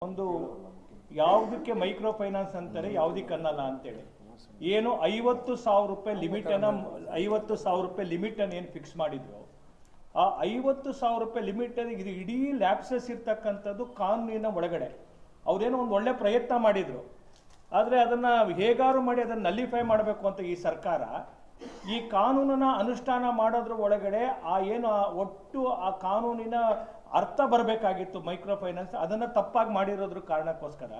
ಒಂದು ಯಾವುದಕ್ಕೆ micro finance ಅಂತಾರೆ, ಯಾವುದಕ್ಕೆ ಅನ್ನಲ್ಲ ಅಂತೇಳಿ ಏನು 50,000 ರೂಪಾಯಿ ಲಿಮಿಟನ್ನು 50,000 ರೂಪಾಯಿ ಲಿಮಿಟನ್ನು ಏನು ಫಿಕ್ಸ್ ಮಾಡಿದ್ರು, ಆ 50,000 ರೂಪಾಯಿ ಲಿಮಿಟಲ್ಲಿ ಇದು ಇಡೀ ಲ್ಯಾಪ್ಸಸ್ ಇರ್ತಕ್ಕಂಥದ್ದು ಕಾನೂನಿನ ಒಳಗಡೆ. ಅವರೇನೋ ಒಂದು ಒಳ್ಳೆ ಪ್ರಯತ್ನ ಮಾಡಿದರು, ಆದರೆ ಅದನ್ನು ಹೇಗಾರು ಮಾಡಿ ಅದನ್ನು ನಲ್ಲಿಫೈ ಮಾಡಬೇಕು ಅಂತ ಈ ಸರ್ಕಾರ ಈ ಕಾನೂನನ್ನು ಅನುಷ್ಠಾನ ಮಾಡೋದ್ರ ಒಳಗಡೆ ಒಟ್ಟು ಆ ಕಾನೂನಿನ ಅರ್ಥ ಬರಬೇಕಾಗಿತ್ತು ಮೈಕ್ರೋ ಫೈನಾನ್ಸ್, ಅದನ್ನು ತಪ್ಪಾಗಿ ಮಾಡಿರೋದ್ರ ಕಾರಣಕ್ಕೋಸ್ಕರ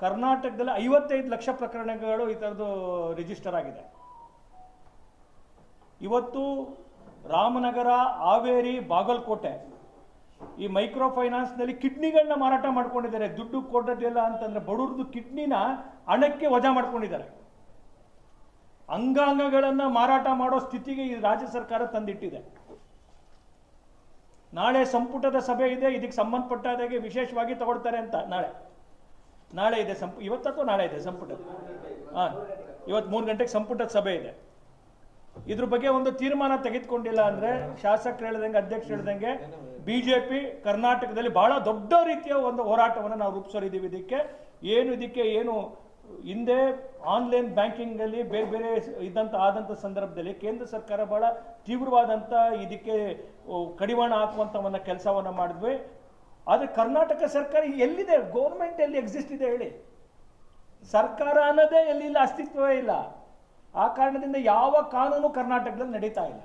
ಕರ್ನಾಟಕದಲ್ಲಿ 55 ಲಕ್ಷ ಪ್ರಕರಣಗಳು ಈ ಥರದ್ದು ರಿಜಿಸ್ಟರ್ ಆಗಿದೆ. ಇವತ್ತು ರಾಮನಗರ, ಹಾವೇರಿ, ಬಾಗಲಕೋಟೆ ಈ ಮೈಕ್ರೋ ಫೈನಾನ್ಸ್ನಲ್ಲಿ ಕಿಡ್ನಿಗಳನ್ನ ಮಾರಾಟ ಮಾಡ್ಕೊಂಡಿದ್ದಾರೆ. ದುಡ್ಡು ಕೊಡೋದಿಲ್ಲ ಅಂತಂದ್ರೆ ಬಡವ್ರದ್ದು ಕಿಡ್ನಿನ ಹಣಕ್ಕೆ ವಜಾ ಮಾಡ್ಕೊಂಡಿದ್ದಾರೆ. ಅಂಗಾಂಗಗಳನ್ನು ಮಾರಾಟ ಮಾಡೋ ಸ್ಥಿತಿಗೆ ಈ ರಾಜ್ಯ ಸರ್ಕಾರ ತಂದಿಟ್ಟಿದೆ. ನಾಳೆ ಸಂಪುಟದ ಸಭೆ ಇದೆ, ಇದಕ್ಕೆ ಸಂಬಂಧಪಟ್ಟಾದಾಗೆ ವಿಶೇಷವಾಗಿ ತಗೊಳ್ತಾರೆ ಅಂತ. ನಾಳೆ ಇದೆ ಇವತ್ತು ಅಥವಾ ನಾಳೆ ಇದೆ ಸಂಪುಟ. ಇವತ್ತು 3 ಗಂಟೆಗೆ ಸಂಪುಟದ ಸಭೆ ಇದೆ. ಇದ್ರ ಬಗ್ಗೆ ಒಂದು ತೀರ್ಮಾನ ತೆಗೆದುಕೊಂಡಿಲ್ಲ ಅಂದ್ರೆ ಶಾಸಕರು ಹೇಳ್ದಂಗೆ, ಅಧ್ಯಕ್ಷರು ಹೇಳ್ದಂಗೆ ಬಿಜೆಪಿ ಕರ್ನಾಟಕದಲ್ಲಿ ಬಹಳ ದೊಡ್ಡ ರೀತಿಯ ಒಂದು ಹೋರಾಟವನ್ನು ನಾವು ರೂಪಿಸೋರಿದ್ದೀವಿ. ಇದಕ್ಕೆ ಏನು ಹಿಂದೆ ಆನ್ಲೈನ್ ಬ್ಯಾಂಕಿಂಗ್ ಅಲ್ಲಿ ಬೇರೆ ಬೇರೆ ಆದಂಥ ಸಂದರ್ಭದಲ್ಲಿ ಕೇಂದ್ರ ಸರ್ಕಾರ ಬಹಳ ತೀವ್ರವಾದಂಥ ಇದಕ್ಕೆ ಕಡಿವಾಣ ಹಾಕುವಂಥ ಕೆಲಸವನ್ನು ಮಾಡಿದ್ವಿ. ಆದರೆ ಕರ್ನಾಟಕ ಸರ್ಕಾರ ಎಲ್ಲಿದೆ? ಗೌರ್ಮೆಂಟ್ ಎಲ್ಲಿ ಎಕ್ಸಿಸ್ಟ್ ಇದೆ ಹೇಳಿ? ಸರ್ಕಾರ ಅನ್ನೋದೇ ಎಲ್ಲಿಲ್ಲ, ಅಸ್ತಿತ್ವವೇ ಇಲ್ಲ. ಆ ಕಾರಣದಿಂದ ಯಾವ ಕಾನೂನು ಕರ್ನಾಟಕದಲ್ಲಿ ನಡೀತಾ ಇಲ್ಲ.